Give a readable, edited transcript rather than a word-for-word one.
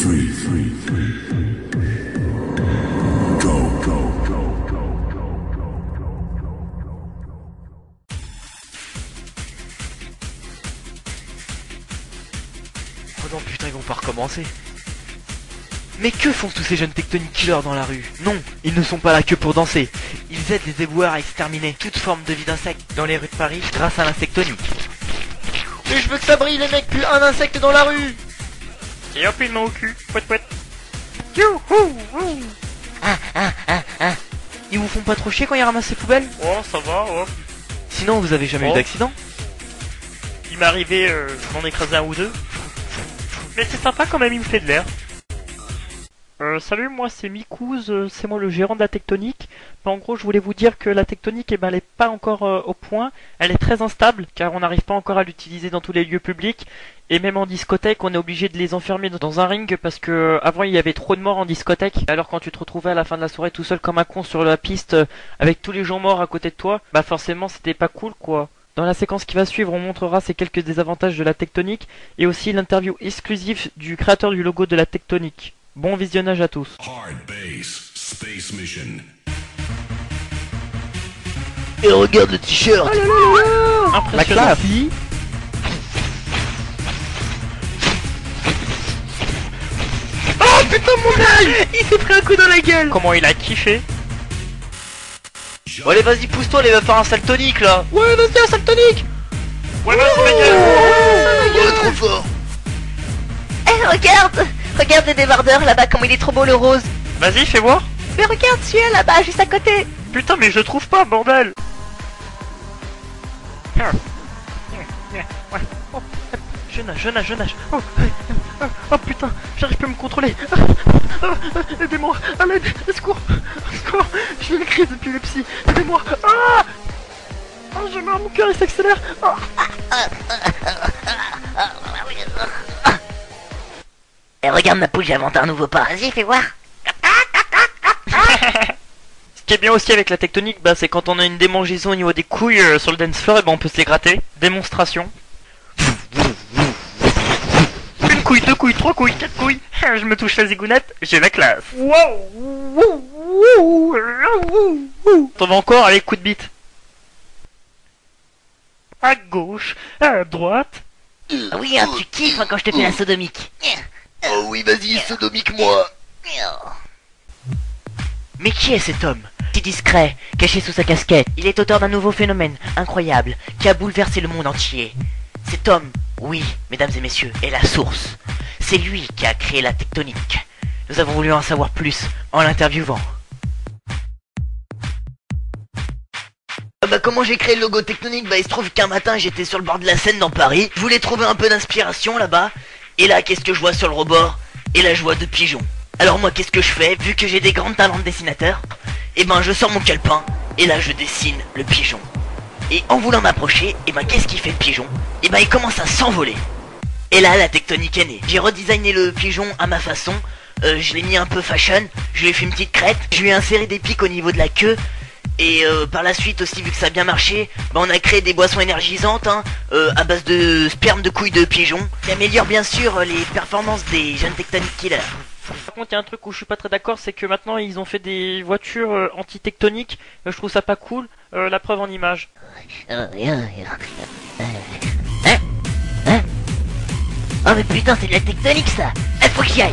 Oh non putain, ils vont pas recommencer. Mais que font tous ces jeunes tectoniques killers dans la rue? Non, ils ne sont pas là que pour danser. Ils aident les éboueurs à exterminer toute forme de vie d'insectes dans les rues de Paris grâce à l'insectonique. Et je veux que ça brille les mecs, plus un insecte dans la rue. Et hop, une main au cul, pouet pouet. Ils vous font pas trop chier quand ils ramassent ces poubelles? Oh, ça va, oh. Sinon vous avez jamais eu d'accident? Il m'est arrivé d'en écraser un ou deux. Mais c'est sympa quand même, il me fait de l'air. Salut, moi c'est Mikouz, c'est moi le gérant de la tectonique. En gros, je voulais vous dire que la tectonique, elle est pas encore au point. Elle est très instable, car on n'arrive pas encore à l'utiliser dans tous les lieux publics. Et même en discothèque, on est obligé de les enfermer dans un ring, parce que avant il y avait trop de morts en discothèque. Alors quand tu te retrouvais à la fin de la soirée tout seul comme un con sur la piste, avec tous les gens morts à côté de toi, bah forcément c'était pas cool quoi. Dans la séquence qui va suivre, on montrera ces quelques désavantages de la tectonique, et aussi l'interview exclusive du créateur du logo de la tectonique. Bon visionnage à tous. Hard base, space mission. Et regarde le t-shirt. La classe. Oh putain mon œil. Il s'est pris un coup dans la gueule. Comment il a kiffé. Bon allez vas-y pousse-toi, allez va faire un saltonique là. Ouais vas-y un saltonique. Ouais vas-y ma gueule. Oh trop fort. Eh regarde, regarde le débardeur là-bas, comme il est trop beau le rose. Vas-y, fais voir. Mais regarde celui-là là-bas, juste à côté. Putain, mais je trouve pas, bordel. Je nage. Oh putain, j'arrive pas à me contrôler. Aidez-moi, à l'aide, au secours. J'ai une crise d'épilepsie. Aidez-moi. Oh, je meurs, mon cœur il s'accélère. Eh regarde ma poule, j'ai inventé un nouveau pas. Vas-y, fais voir. Ce qui est bien aussi avec la tectonique, bah, c'est quand on a une démangeaison au niveau des couilles sur le dance floor, et bah, on peut se les gratter. Démonstration. Une couille, deux couilles, trois couilles, quatre couilles. Je me touche la zigounette, j'ai la classe. T'en vas encore, allez, coup de bite. À gauche, à droite. Oui, hein, tu kiffes hein, quand je te fais la sodomique. Oh oui vas-y sodomique-moi. Mais qui est cet homme? Si discret, caché sous sa casquette, il est auteur d'un nouveau phénomène incroyable qui a bouleversé le monde entier. Cet homme, oui, mesdames et messieurs, est la source. C'est lui qui a créé la tectonique. Nous avons voulu en savoir plus en l'interviewant. Bah comment j'ai créé le logo tectonique? Bah il se trouve qu'un matin j'étais sur le bord de la Seine dans Paris. Je voulais trouver un peu d'inspiration là-bas. Et là qu'est-ce que je vois sur le rebord? Et là je vois deux pigeons. Alors moi qu'est-ce que je fais? Vu que j'ai des grands talents de dessinateur, et ben je sors mon calepin. Et là je dessine le pigeon. Et en voulant m'approcher, et ben qu'est-ce qu'il fait le pigeon? Et ben il commence à s'envoler. Et là la tectonique est née. J'ai redesigné le pigeon à ma façon. Je l'ai mis un peu fashion. Je lui ai fait une petite crête. Je lui ai inséré des pics au niveau de la queue. Et par la suite aussi, vu que ça a bien marché, bah on a créé des boissons énergisantes à base de sperme de couilles de pigeon, qui améliorent bien sûr les performances des jeunes tectonic killers. Par contre, il y a un truc où je suis pas très d'accord, c'est que maintenant ils ont fait des voitures anti-tectoniques. Je trouve ça pas cool. La preuve en image. Oh mais putain, c'est de la tectonique ça. Faut que j'y aille.